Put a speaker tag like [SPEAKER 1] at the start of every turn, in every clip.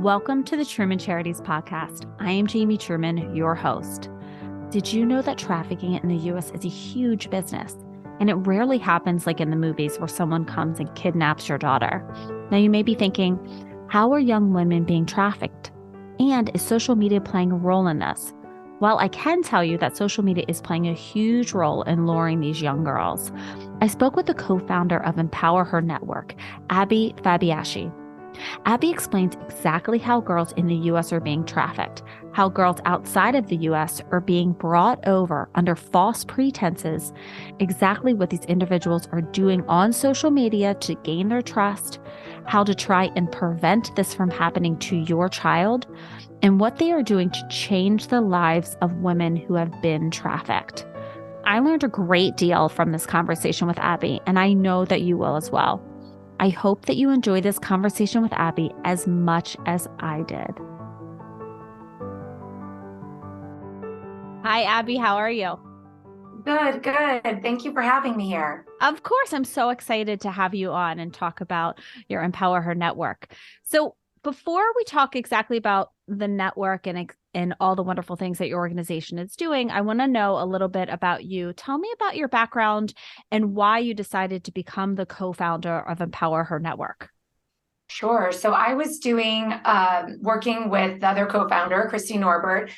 [SPEAKER 1] Welcome to the Truman Charities Podcast. I am Jamie Truman, your host. Did you know that trafficking in the U.S. is a huge business? And it rarely happens like in the movies where someone comes and kidnaps your daughter. Now you may be thinking, how are young women being trafficked? And is social media playing a role in this? Well, I can tell you that social media is playing a huge role in luring these young girls. I spoke with the co-founder of Empower Her Network, Abby Fabiaschi. Abby explains exactly how girls in the U.S. are being trafficked, how girls outside of the U.S. are being brought over under false pretenses, exactly what these individuals are doing on social media to gain their trust, how to try and prevent this from happening to your child, and what they are doing to change the lives of women who have been trafficked. I learned a great deal from this conversation with Abby, and I know that you will as well. I hope that you enjoy this conversation with Abby as much as I did. Hi, Abby. How are you?
[SPEAKER 2] Good. Thank you for having me here.
[SPEAKER 1] Of course. I'm so excited to have you on and talk about your Empower Her network. So before we talk exactly about the network and all the wonderful things that your organization is doing, I want to know a little bit about you. Tell me about your background and why you decided to become the co-founder of Empower Her Network.
[SPEAKER 2] Sure. So I was working with the other co-founder, Christy Norbert,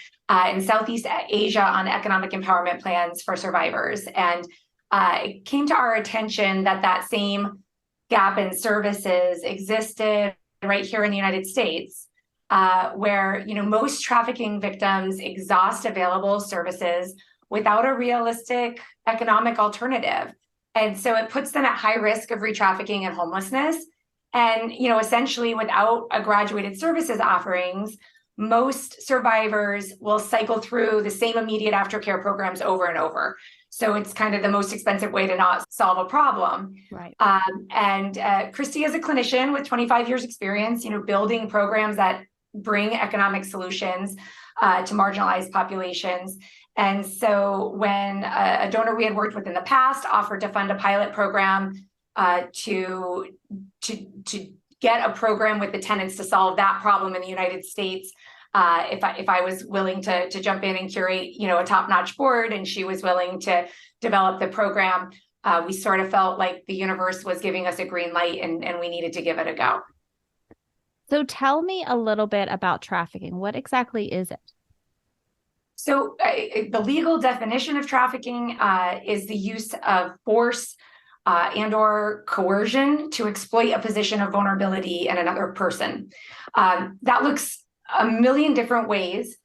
[SPEAKER 2] in Southeast Asia on economic empowerment plans for survivors. And it came to our attention that same gap in services existed right here in the United States, where most trafficking victims exhaust available services without a realistic economic alternative. And so it puts them at high risk of re-trafficking and homelessness. And, essentially without a graduated services offerings, most survivors will cycle through the same immediate aftercare programs over and over. So it's kind of the most expensive way to not solve a problem.
[SPEAKER 1] Right.
[SPEAKER 2] Christy is a clinician with 25 years experience, building programs that bring economic solutions to marginalized populations. And so when a donor we had worked with in the past offered to fund a pilot program to get a program with the tenants to solve that problem in the United States, if I was willing to jump in and curate, a top-notch board, and she was willing to develop the program, we sort of felt like the universe was giving us a green light, and we needed to give it a go.
[SPEAKER 1] So tell me a little bit about trafficking. What exactly is it?
[SPEAKER 2] So the legal definition of trafficking is the use of force and or coercion to exploit a position of vulnerability in another person. That looks a million different ways,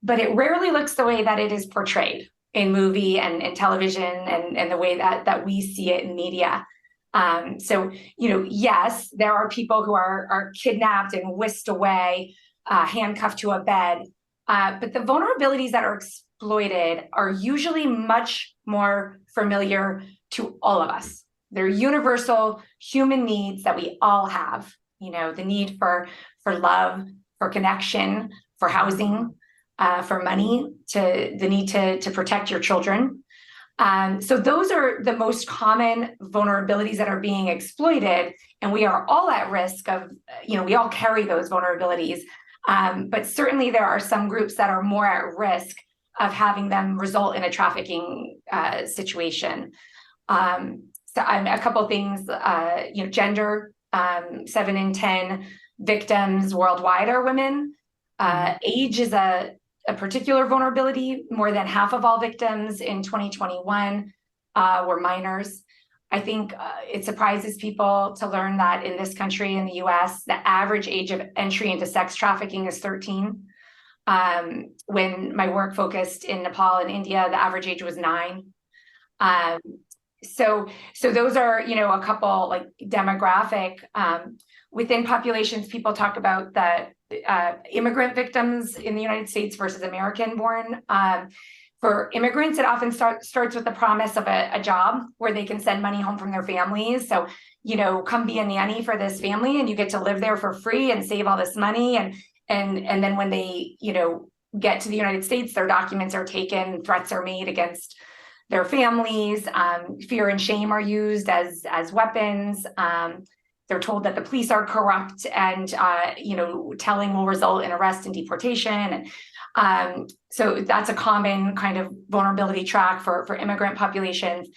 [SPEAKER 2] but it rarely looks the way that it is portrayed in movie and television and the way that we see it in media. Yes, there are people who are kidnapped and whisked away, handcuffed to a bed, but the vulnerabilities that are exploited are usually much more familiar to all of us. They're universal human needs that we all have, the need for love, for connection, for housing, for money, the need to protect your children. So those are the most common vulnerabilities that are being exploited, and we are all at risk of, we all carry those vulnerabilities. But certainly there are some groups that are more at risk of having them result in a trafficking situation. So a couple of things, gender, 7 in 10 victims worldwide are women. Age is a particular vulnerability. More than half of all victims in 2021 were minors. I think it surprises people to learn that in this country, in the US, the average age of entry into sex trafficking is 13. When my work focused in Nepal and India, the average age was 9. So those are, a couple like demographic within populations. People talk about the immigrant victims in the United States versus American born. For immigrants, it often starts with the promise of a job where they can send money home from their families. So, come be a nanny for this family and you get to live there for free and save all this money. And then when they, get to the United States, their documents are taken, threats are made against their families, fear and shame are used as weapons. they're told that the police are corrupt and, telling will result in arrest and deportation. And so that's a common kind of vulnerability track for immigrant populations.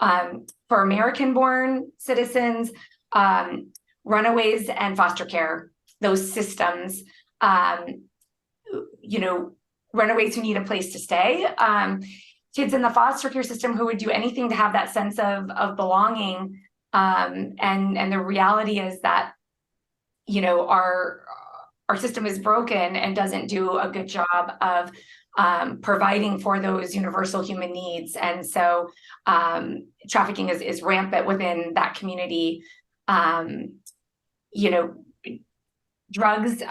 [SPEAKER 2] For American-born citizens, runaways and foster care, those systems, runaways who need a place to stay, kids in the foster care system who would do anything to have that sense of belonging. And the reality is that, our system is broken and doesn't do a good job of providing for those universal human needs. And so trafficking is rampant within that community. Drugs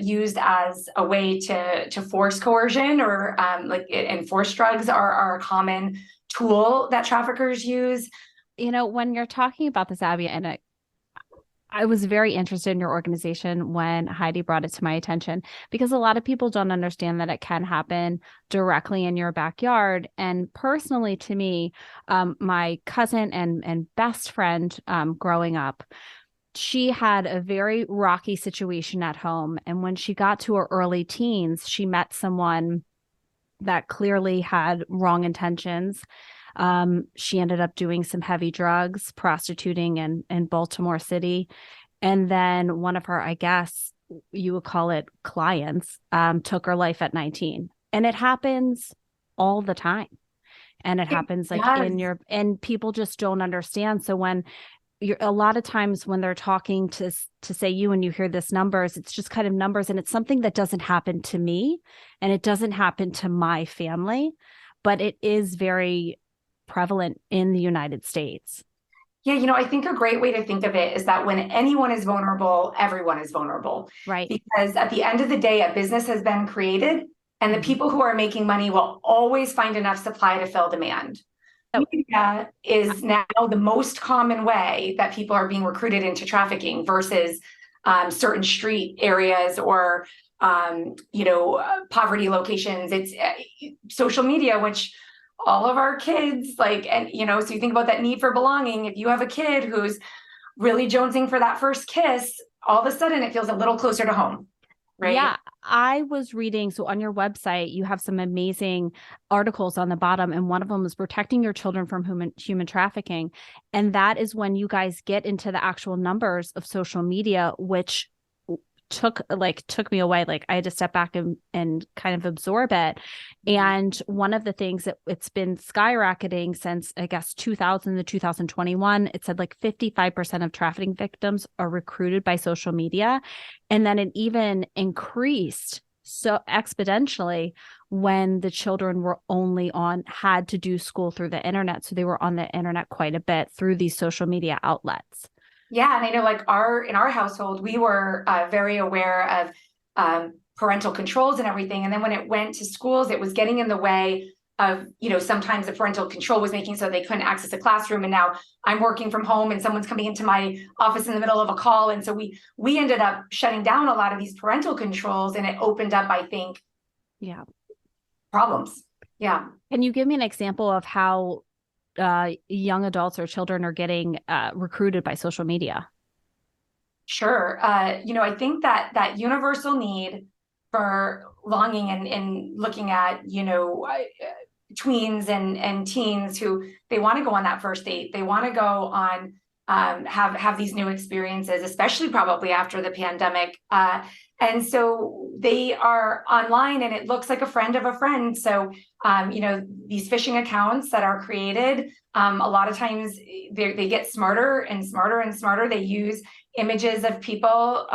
[SPEAKER 2] used as a way to force coercion or enforced drugs are a common tool that traffickers use.
[SPEAKER 1] When you're talking about this, Abby, and I was very interested in your organization when Heidi brought it to my attention, because a lot of people don't understand that it can happen directly in your backyard. And personally, to me, my cousin and best friend growing up, she had a very rocky situation at home. And when she got to her early teens, she met someone that clearly had wrong intentions. She ended up doing some heavy drugs, prostituting in Baltimore City. And then one of her, I guess you would call it clients, took her life at 19. And it happens all the time. And it happens and people just don't understand. So when a lot of times when they're talking to say you and you hear this numbers, it's just kind of numbers, and it's something that doesn't happen to me and it doesn't happen to my family, but it is very prevalent in the United States.
[SPEAKER 2] Yeah, I think a great way to think of it is that when anyone is vulnerable, everyone is vulnerable.
[SPEAKER 1] Right.
[SPEAKER 2] Because at the end of the day, a business has been created and the people who are making money will always find enough supply to fill demand. Media is now the most common way that people are being recruited into trafficking versus certain street areas or, poverty locations. It's social media, which all of our kids so you think about that need for belonging. If you have a kid who's really jonesing for that first kiss, all of a sudden it feels a little closer to home. Right?
[SPEAKER 1] Yeah, I was reading. So on your website, you have some amazing articles on the bottom. And one of them is protecting your children from human trafficking. And that is when you guys get into the actual numbers of social media, which took me away. Like I had to step back and kind of absorb it. And one of the things that it's been skyrocketing since, I guess, 2000 to 2021, it said 55% of trafficking victims are recruited by social media. And then it even increased so exponentially when the children were had to do school through the internet. So they were on the internet quite a bit through these social media outlets.
[SPEAKER 2] Yeah. And I know in our household, we were very aware of parental controls and everything. And then when it went to schools, it was getting in the way of, sometimes the parental control was making so they couldn't access a classroom. And now I'm working from home and someone's coming into my office in the middle of a call. And so we ended up shutting down a lot of these parental controls, and it opened up, I think, problems. Yeah. Can
[SPEAKER 1] you give me an example of how young adults or children are getting recruited by social media?
[SPEAKER 2] Sure. I think that universal need for longing and looking at, tweens and teens who they want to go on that first date. They want to go on, have these new experiences, especially probably after the pandemic. And so they are online and it looks like a friend of a friend. So, these phishing accounts that are created, a lot of times they get smarter and smarter and smarter. They use images of people,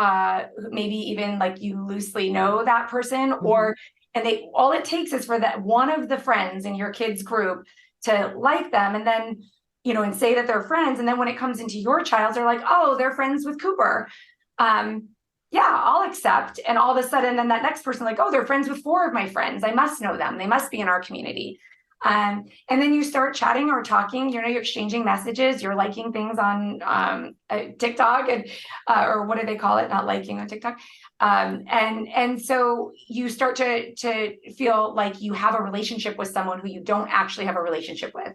[SPEAKER 2] maybe even you loosely know that person, all it takes is for that one of the friends in your kids group to like them and then, and say that they're friends. And then when it comes into your child, they're like, oh, they're friends with Cooper. Yeah, I'll accept. And all of a sudden, then that next person, oh, they're friends with 4 of my friends. I must know them. They must be in our community. And then you start chatting or talking, you're exchanging messages, you're liking things on TikTok and, or what do they call it? Not liking on TikTok. And so you start to feel like you have a relationship with someone who you don't actually have a relationship with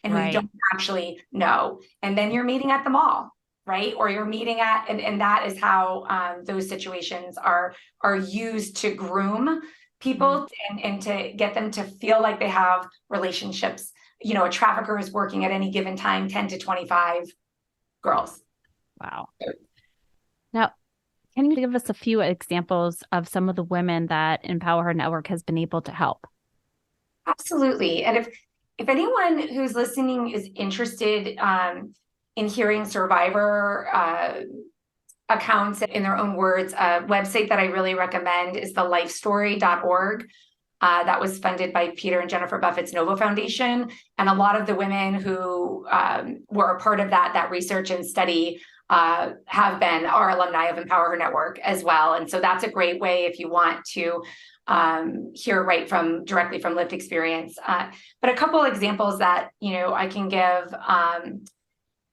[SPEAKER 2] and who you don't actually know. And then you're meeting at the mall. right? Or you're meeting at, and that is how those situations are used to groom people and to get them to feel like they have relationships. You know, a trafficker is working at any given time 10 to 25 girls.
[SPEAKER 1] Wow. Now, can you give us a few examples of some of the women that Empower Her Network has been able to help?
[SPEAKER 2] Absolutely. And if anyone who's listening is interested in hearing survivor accounts in their own words, a website that I really recommend is thelifestory.org. That was funded by Peter and Jennifer Buffett's Novo Foundation. And a lot of the women who were a part of that research and study have been our alumni of Empower Her Network as well. And so that's a great way if you want to hear directly from lived experience. But a couple examples that, I can give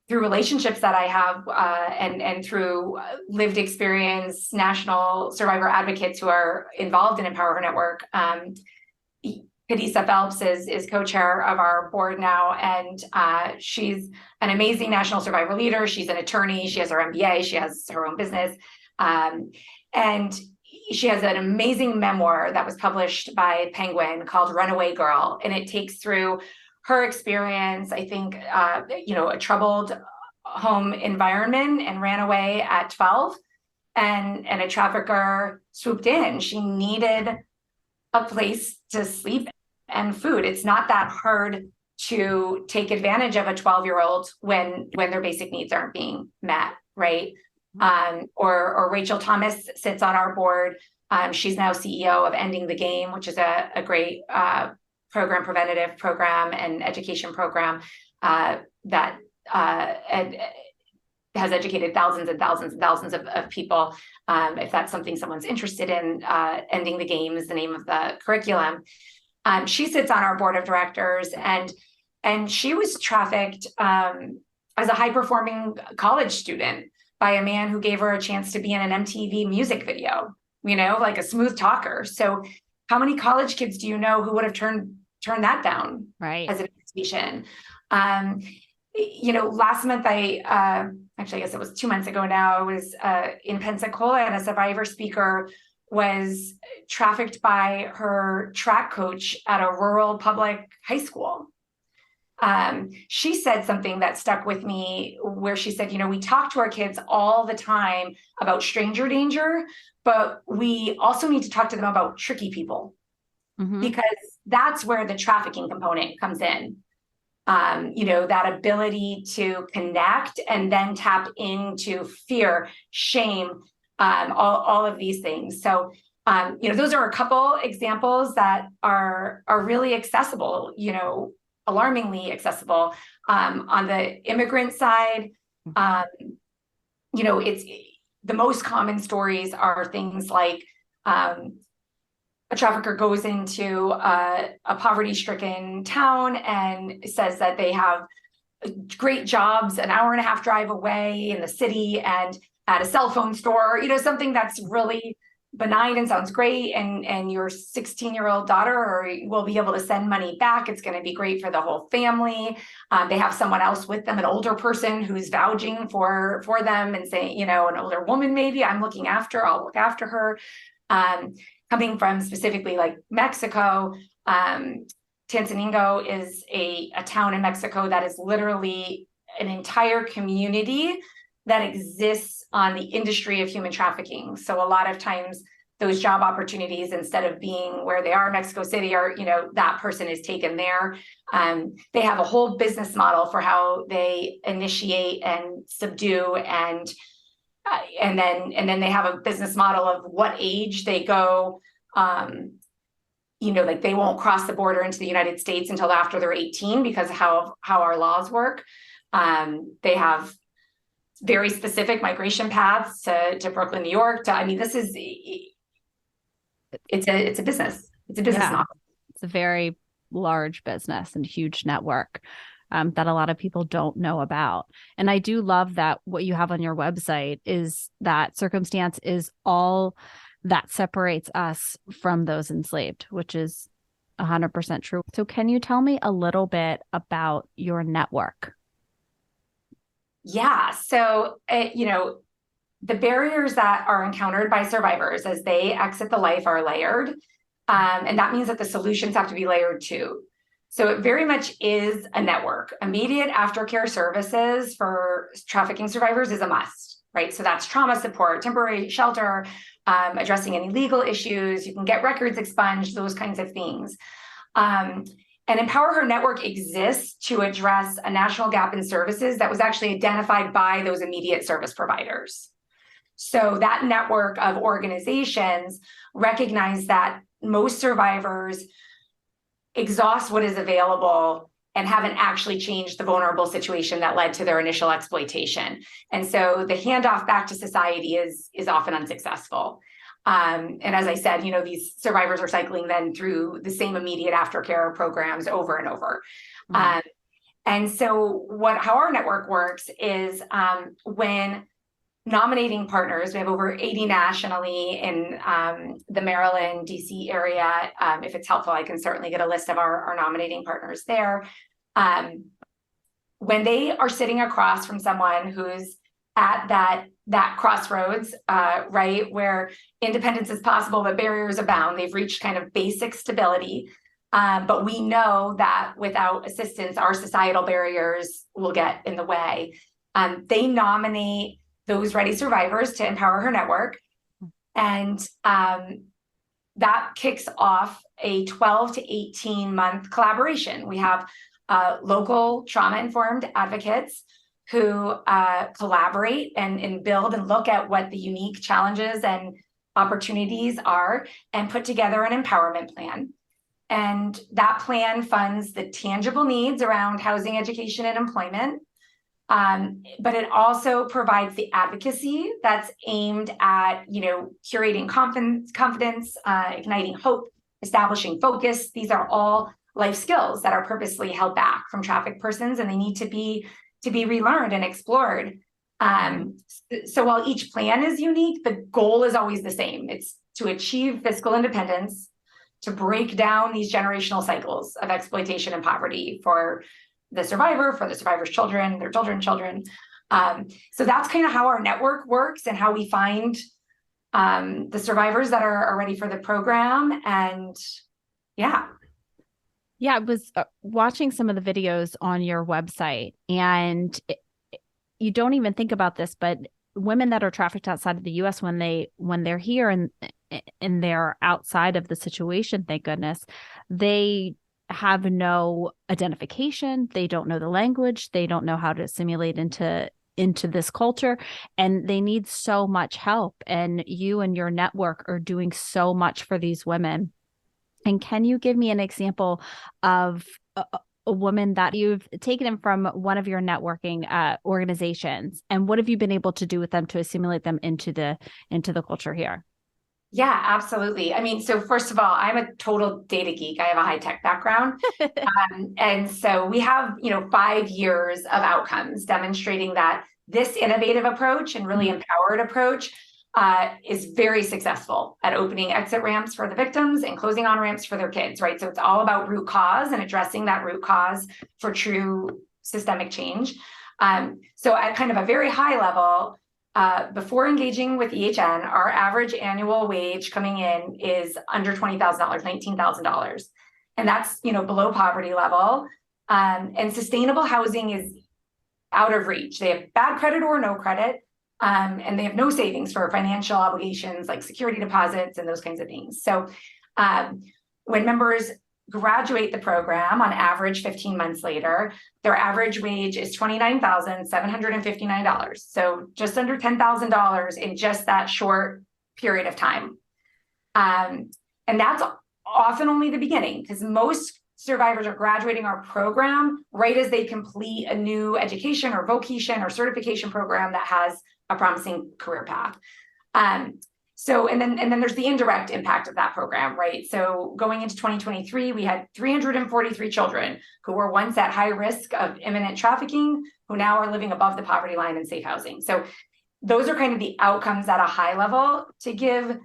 [SPEAKER 2] through relationships that I have and through lived experience, national survivor advocates who are involved in Empower Her Network. Kadisa Phelps is co-chair of our board now, and she's an amazing national survivor leader. She's an attorney. She has her MBA. She has her own business. And she has an amazing memoir that was published by Penguin called Runaway Girl. And it takes through her experience, I think, a troubled home environment, and ran away at 12, and a trafficker swooped in. She needed a place to sleep and food. It's not that hard to take advantage of a 12-year-old when their basic needs aren't being met, right? Or Rachel Thomas sits on our board. She's now CEO of Ending the Game, which is a great preventative program and education program that has educated thousands and thousands and thousands of people. If that's something someone's interested in, Ending the Game is the name of the curriculum. She sits on our board of directors, and she was trafficked as a high-performing college student by a man who gave her a chance to be in an MTV music video, like a smooth talker. So how many college kids do you know who would have turned that down, right, as an invitation? Last month, I guess it was 2 months ago now, I was in Pensacola, and a survivor speaker was trafficked by her track coach at a rural public high school. She said something that stuck with me, where she said, we talk to our kids all the time about stranger danger, but we also need to talk to them about tricky people, because that's where the trafficking component comes in. That ability to connect and then tap into fear, shame, all of these things. So, those are a couple examples that are really accessible, alarmingly accessible. On the immigrant side, it's the most common stories are things like a trafficker goes into a poverty-stricken town and says that they have great jobs an hour and a half drive away in the city and at a cell phone store, something that's really benign and sounds great. And your 16-year-old daughter will be able to send money back. It's going to be great for the whole family. They have someone else with them, an older person who's vouching for them and saying, an older woman, maybe I'll look after her. Coming from specifically like Mexico, Tanzaningo is a town in Mexico that is literally an entire community that exists on the industry of human trafficking. So a lot of times those job opportunities, instead of being where they are in Mexico City, are, that person is taken there. They have a whole business model for how they initiate and subdue and then they have a business model of what age they go, like they won't cross the border into the United States until after they're 18 because of how our laws work. They have very specific migration paths to Brooklyn, New York. It's a business. It's a business model.
[SPEAKER 1] It's a very large business and huge network. That a lot of people don't know about. And I do love that what you have on your website is that circumstance is all that separates us from those enslaved, which is 100% true. So can you tell me a little bit about your network?
[SPEAKER 2] Yeah. So, the barriers that are encountered by survivors as they exit the life are layered. And that means that the solutions have to be layered too. So it very much is a network. Immediate aftercare services for trafficking survivors is a must, right? So that's trauma support, temporary shelter, addressing any legal issues. You can get records expunged, those kinds of things. And Empower Her Network exists to address a national gap in services that was actually identified by those immediate service providers. So that network of organizations recognize that most survivors exhaust what is available and haven't actually changed the vulnerable situation that led to their initial exploitation. And so the handoff back to society is often unsuccessful. And as I said, these survivors are cycling then through the same immediate aftercare programs over and over. Mm-hmm. And so how our network works is when nominating partners, we have over 80 nationally in the Maryland, DC area. If it's helpful, I can certainly get a list of our nominating partners there. When they are sitting across from someone who's at that crossroads, right, where independence is possible, but barriers abound, they've reached kind of basic stability. But we know that without assistance, our societal barriers will get in the way. They nominate those ready survivors to Empower Her Network. And that kicks off a 12 to 18 month collaboration. We have local trauma-informed advocates who collaborate and build and look at what the unique challenges and opportunities are and put together an empowerment plan. And that plan funds the tangible needs around housing, education, and employment. But it also provides the advocacy that's aimed at, curating confidence, igniting hope, establishing focus. These are all life skills that are purposely held back from trafficked persons, and they need to be relearned and explored. So while each plan is unique, the goal is always the same. It's to achieve fiscal independence, to break down these generational cycles of exploitation and poverty for the survivor, for the survivor's children, their children. So that's kind of how our network works and how we find the survivors that are ready for the program. And yeah.
[SPEAKER 1] Yeah, I was watching some of the videos on your website, and you don't even think about this, but women that are trafficked outside of the U.S., when they're here and they're outside of the situation, thank goodness, they have no identification. They don't know the language. They don't know how to assimilate into this culture, and they need so much help. And you and your network are doing so much for these women. And can you give me an example of a woman that you've taken from one of your networking organizations, and what have you been able to do with them to assimilate them into the culture here?
[SPEAKER 2] Yeah, absolutely. I mean, so first of all, I'm a total data geek. I have a high tech background. And so we have, 5 years of outcomes demonstrating that this innovative approach and really empowered approach is very successful at opening exit ramps for the victims and closing on ramps for their kids, right? So it's all about root cause and addressing that root cause for true systemic change. So at kind of a very high level, before engaging with EHN, our average annual wage coming in is under $20,000, $19,000. And that's, below poverty level. And sustainable housing is out of reach. They have bad credit or no credit. And they have no savings for financial obligations like security deposits and those kinds of things. So when members graduate the program, on average 15 months later, their average wage is $29,759. So just under $10,000 in just that short period of time. And that's often only the beginning, because most survivors are graduating our program right as they complete a new education or vocation or certification program that has a promising career path. So, and then there's the indirect impact of that program, right? So going into 2023, we had 343 children who were once at high risk of imminent trafficking, who now are living above the poverty line in safe housing. So those are kind of the outcomes at a high level. To give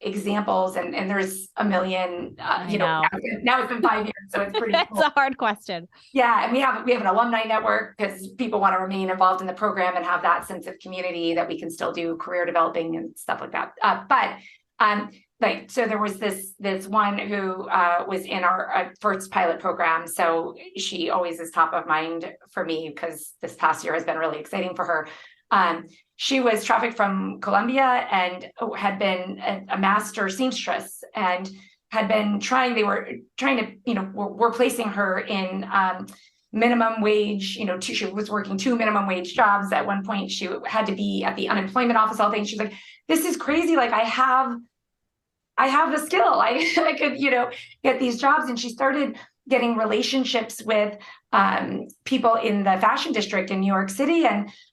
[SPEAKER 2] examples, and there's a million. Now it's been 5 years, so it's pretty.
[SPEAKER 1] It's a hard question.
[SPEAKER 2] Yeah, and we have an alumni network because people want to remain involved in the program and have that sense of community that we can still do career developing and stuff like that. So there was this one who was in our first pilot program. So she always is top of mind for me because this past year has been really exciting for her. She was trafficked from Colombia and had been a master seamstress and had been they were trying to, we're placing her in minimum wage, she was working 2 minimum wage jobs. At one point, she had to be at the unemployment office all day. And she's like, this is crazy. Like I have the skill. I could, get these jobs. And she started getting relationships with people in the fashion district in New York City.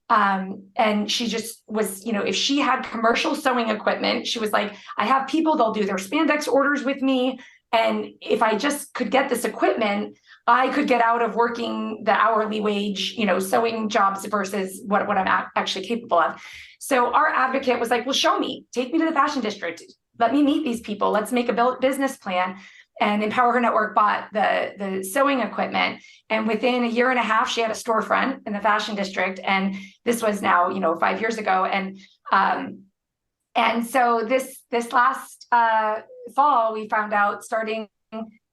[SPEAKER 2] And she just was, if she had commercial sewing equipment, she was like, I have people, they'll do their spandex orders with me. And if I just could get this equipment, I could get out of working the hourly wage, sewing jobs versus what I'm actually capable of. So our advocate was like, well, show me, take me to the fashion district. Let me meet these people. Let's make a business plan. And Empower Her Network bought the sewing equipment. And within a year and a half, she had a storefront in the fashion district. And this was now, 5 years ago. And so this last fall, we found out, starting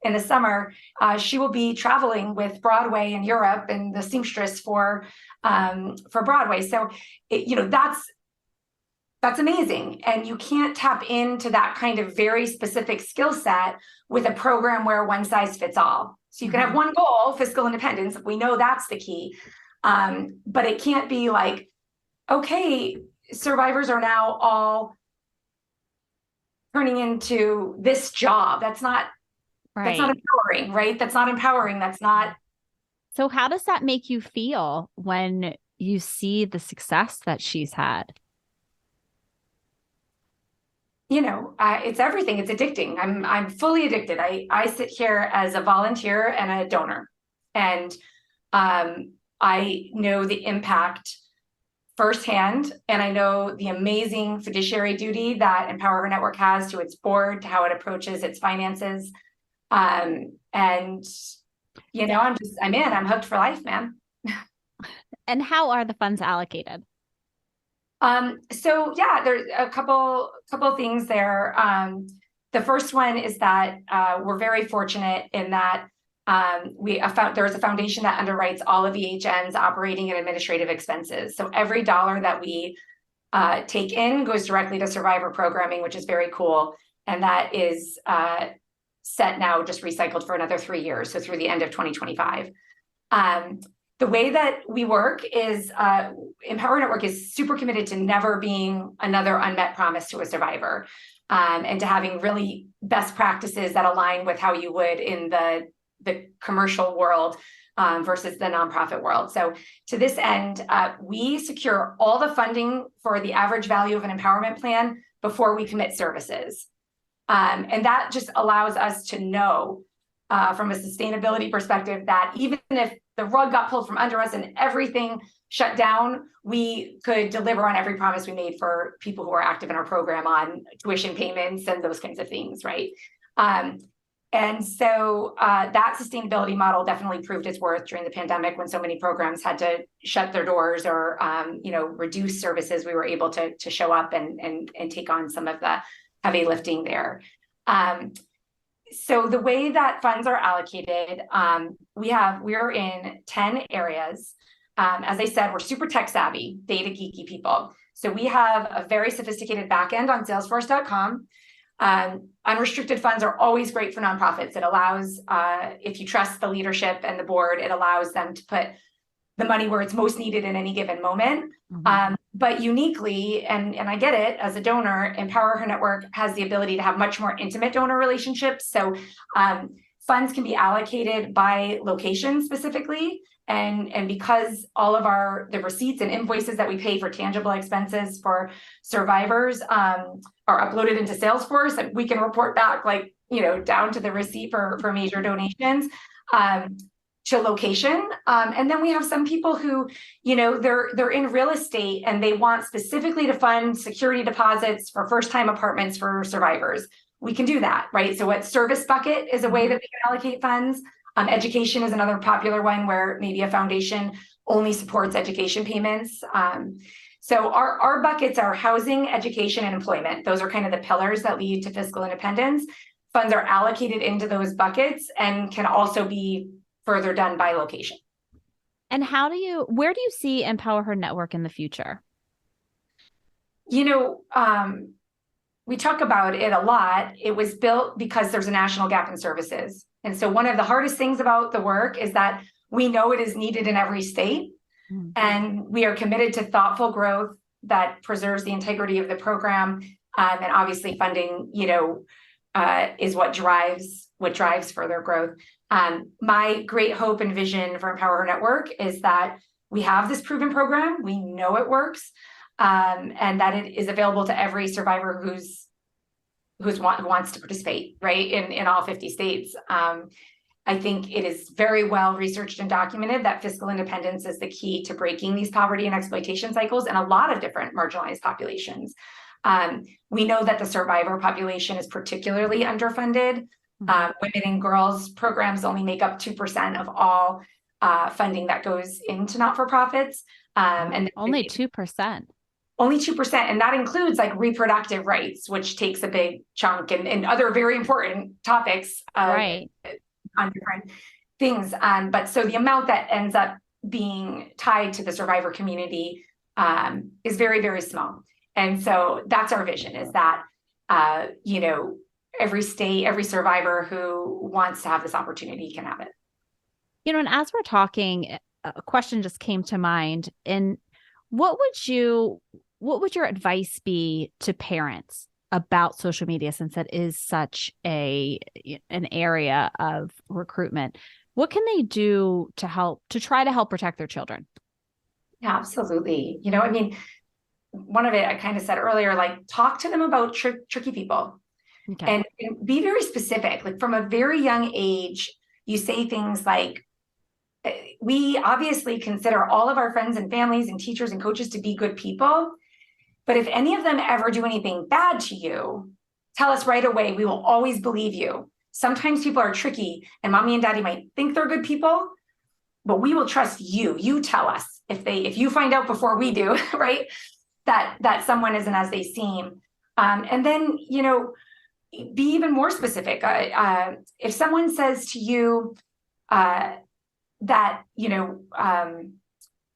[SPEAKER 2] in the summer, she will be traveling with Broadway in Europe and the seamstress for Broadway. So, that's amazing. And you can't tap into that kind of very specific skill set with a program where one size fits all. So you can have one goal, fiscal independence. We know that's the key. But it can't be like, okay, survivors are now all turning into this job. That's not empowering, right? That's not empowering. That's not.
[SPEAKER 1] So how does that make you feel when you see the success that she's had?
[SPEAKER 2] It's everything. It's addicting. I'm fully addicted. I sit here as a volunteer and a donor, and I know the impact firsthand, and I know the amazing fiduciary duty that Empower Her Network has to its board, to how it approaches its finances, I'm hooked for life, man.
[SPEAKER 1] And how are the funds allocated?
[SPEAKER 2] So yeah, there's a couple things there. The first one is that we're very fortunate in that there is a foundation that underwrites all of EHN's operating and administrative expenses. So every dollar that we take in goes directly to survivor programming, which is very cool. And that is set now, just recycled for another 3 years, so through the end of 2025. The way that we work is Empower Network is super committed to never being another unmet promise to a survivor, and to having really best practices that align with how you would in the commercial world versus the nonprofit world. So to this end, we secure all the funding for the average value of an empowerment plan before we commit services. And that just allows us to know from a sustainability perspective that even if the rug got pulled from under us and everything shut down, we could deliver on every promise we made for people who are active in our program on tuition payments and those kinds of things, right? And so that sustainability model definitely proved its worth during the pandemic when so many programs had to shut their doors or reduce services. We were able to show up and take on some of the heavy lifting there. So the way that funds are allocated, we're in 10 areas. As I said, we're super tech savvy, data geeky people. So we have a very sophisticated backend on Salesforce.com. Unrestricted funds are always great for nonprofits. It allows, if you trust the leadership and the board, it allows them to put the money where it's most needed in any given moment. But uniquely, and I get it, as a donor, Empower Her Network has the ability to have much more intimate donor relationships. So funds can be allocated by location specifically. And because all of the receipts and invoices that we pay for tangible expenses for survivors are uploaded into Salesforce, and we can report back down to the receipt for major donations. to location. And then we have some people who, they're in real estate and they want specifically to fund security deposits for first-time apartments for survivors. We can do that, right? So what service bucket is a way that we can allocate funds. Education is another popular one where maybe a foundation only supports education payments. So our buckets are housing, education, and employment. Those are kind of the pillars that lead to fiscal independence. Funds are allocated into those buckets and can also be further done by location.
[SPEAKER 1] And where do you see Empower Her Network in the future?
[SPEAKER 2] We talk about it a lot. It was built because there's a national gap in services. And so one of the hardest things about the work is that we know it is needed in every state. Mm-hmm. And we are committed to thoughtful growth that preserves the integrity of the program. And obviously funding, is what drives further growth. My great hope and vision for Empower Her Network is that we have this proven program. We know it works. And that it is available to every survivor who wants to participate, right, in all 50 states. I think it is very well researched and documented that fiscal independence is the key to breaking these poverty and exploitation cycles in a lot of different marginalized populations. We know that the survivor population is particularly underfunded. Women and girls programs only make up 2% of all funding that goes into not-for-profits. And
[SPEAKER 1] only 2%.
[SPEAKER 2] Only 2%. And that includes like reproductive rights, which takes a big chunk, and other very important topics
[SPEAKER 1] right.
[SPEAKER 2] on different things. But so the amount that ends up being tied to the survivor community is very, very small. And so that's our vision, is that, every state, every survivor who wants to have this opportunity can have it.
[SPEAKER 1] And as we're talking, a question just came to mind. And what would your advice be to parents about social media, since that is such an area of recruitment? What can they do to try to help protect their children?
[SPEAKER 2] Yeah, absolutely. One of it I kind of said earlier, like talk to them about tricky people. Okay. And be very specific. Like from a very young age, you say things like, we obviously consider all of our friends and families and teachers and coaches to be good people. But if any of them ever do anything bad to you, tell us right away. We will always believe you. Sometimes people are tricky and mommy and daddy might think they're good people, but we will trust you. You tell us if you find out before we do, right? That someone isn't as they seem. And then, be even more specific. If someone says to you that,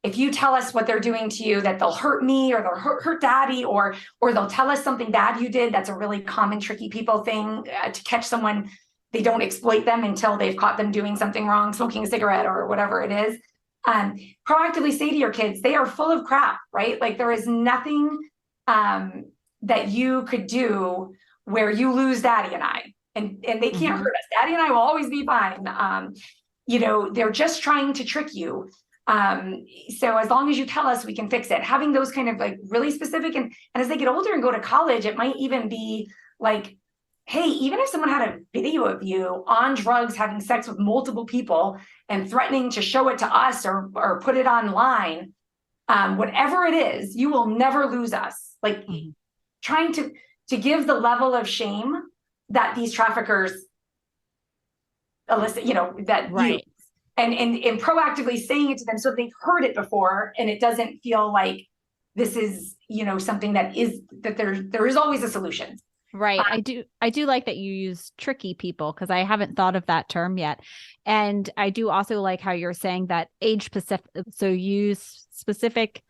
[SPEAKER 2] if you tell us what they're doing to you, that they'll hurt me or they'll hurt daddy, or they'll tell us something bad you did. That's a really common tricky people thing, to catch someone. They don't exploit them until they've caught them doing something wrong, smoking a cigarette or whatever it is. Proactively say to your kids, they are full of crap, right? Like there is nothing that you could do where you lose daddy and I, and they can't hurt us. Daddy and I will always be fine. They're just trying to trick you. So as long as you tell us, we can fix it. Having those kind of like really specific, and as they get older and go to college, it might even be like, hey, even if someone had a video of you on drugs, having sex with multiple people and threatening to show it to us or put it online, whatever it is, you will never lose us. Like trying to give the level of shame that these traffickers elicit, that right. And proactively saying it to them so they've heard it before, and it doesn't feel like this is, something that there is always a solution.
[SPEAKER 1] Right. I do like that you use tricky people, because I haven't thought of that term yet. And I do also like how you're saying that age specific. So use specific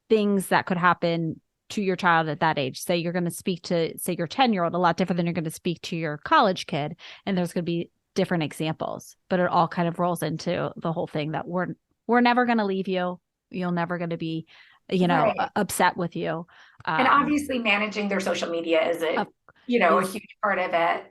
[SPEAKER 1] things that could happen to your child at that age. Say you're going to speak to, say, your 10-year-old a lot different than you're going to speak to your college kid. And there's going to be different examples, but it all kind of rolls into the whole thing that we're never going to leave you. You're never going to be, right. Upset with you.
[SPEAKER 2] And obviously managing their social media is a huge part of it.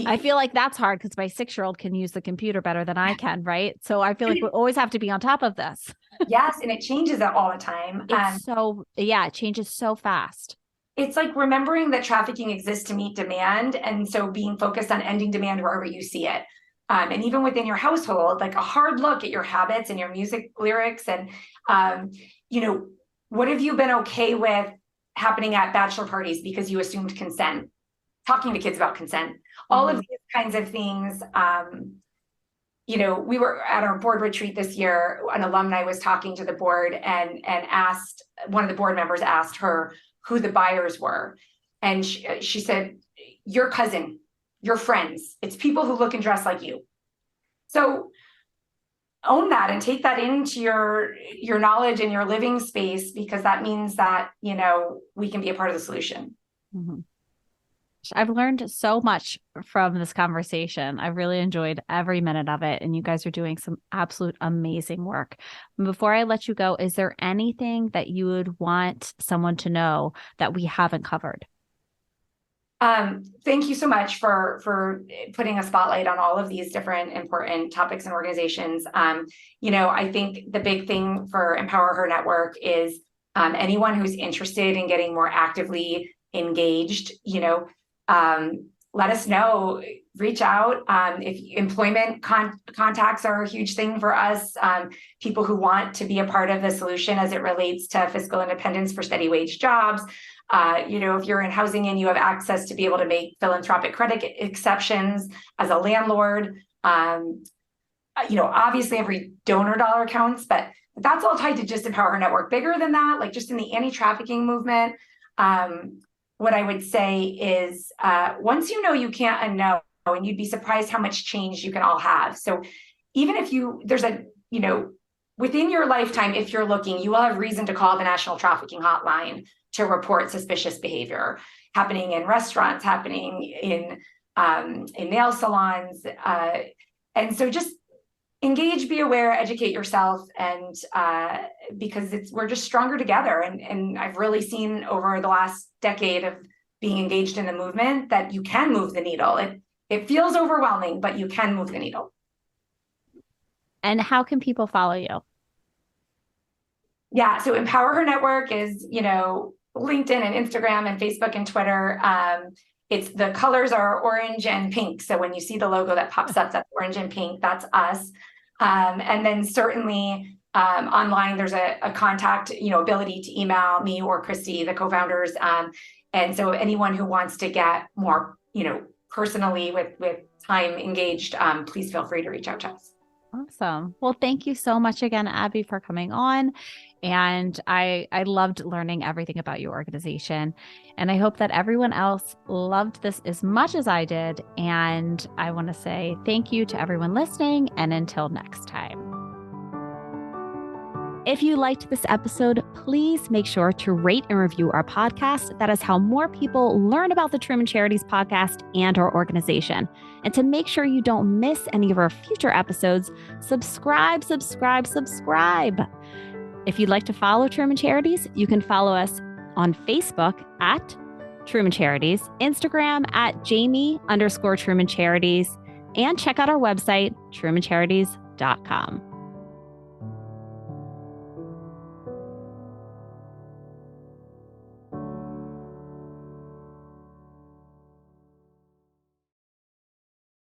[SPEAKER 1] I feel like that's hard because my 6-year-old can use the computer better than I can, right? So I feel like we always have to be on top of this.
[SPEAKER 2] Yes, and it changes all the time.
[SPEAKER 1] It changes so fast.
[SPEAKER 2] It's like remembering that trafficking exists to meet demand, and so being focused on ending demand wherever you see it. and even within your household, like a hard look at your habits and your music lyrics. And, what have you been okay with happening at bachelor parties because you assumed consent, talking to kids about consent, all of these kinds of things. We were at our board retreat this year. An alumni was talking to the board and asked, one of the board members asked her who the buyers were. And she said, your cousin, your friends, it's people who look and dress like you. So own that and take that into your knowledge and your living space, because that means that, we can be a part of the solution.
[SPEAKER 1] Mm-hmm. I've learned so much from this conversation. I really enjoyed every minute of it. And you guys are doing some absolute amazing work. Before I let you go, is there anything that you would want someone to know that we haven't covered?
[SPEAKER 2] Thank you so much for putting a spotlight on all of these different important topics and organizations. I think the big thing for Empower Her Network is anyone who's interested in getting more actively engaged, let us know, reach out. If employment contacts are a huge thing for us, people who want to be a part of the solution as it relates to fiscal independence for steady wage jobs. If you're in housing and you have access to be able to make philanthropic credit exceptions as a landlord, obviously every donor dollar counts, but that's all tied to just Empower Her Network. Bigger than that, like just in the anti-trafficking movement, what I would say is once you can't unknow, and you'd be surprised how much change you can all have. So even if within your lifetime, if you're looking, you will have reason to call the National Trafficking Hotline to report suspicious behavior happening in restaurants, happening in nail salons. And so just engage, be aware, educate yourself, and because we're just stronger together. And I've really seen over the last decade of being engaged in the movement that you can move the needle. It feels overwhelming, but you can move the needle.
[SPEAKER 1] And how can people follow you?
[SPEAKER 2] Yeah, so Empower Her Network is, LinkedIn and Instagram and Facebook and Twitter. It's the colors are orange and pink. So when you see the logo that pops up, that's orange and pink, that's us. And then certainly online, there's a contact, ability to email me or Christy, the co-founders. And so anyone who wants to get more, personally with time engaged, please feel free to reach out to us.
[SPEAKER 1] Awesome. Well, thank you so much again, Abby, for coming on. And I loved learning everything about your organization. And I hope that everyone else loved this as much as I did. And I want to say thank you to everyone listening. And until next time. If you liked this episode, please make sure to rate and review our podcast. That is how more people learn about the Truman Charities Podcast and our organization. And to make sure you don't miss any of our future episodes, subscribe. If you'd like to follow Truman Charities, you can follow us on Facebook at Truman Charities, Instagram at Jamie_Truman Charities, and check out our website, trumancharities.com.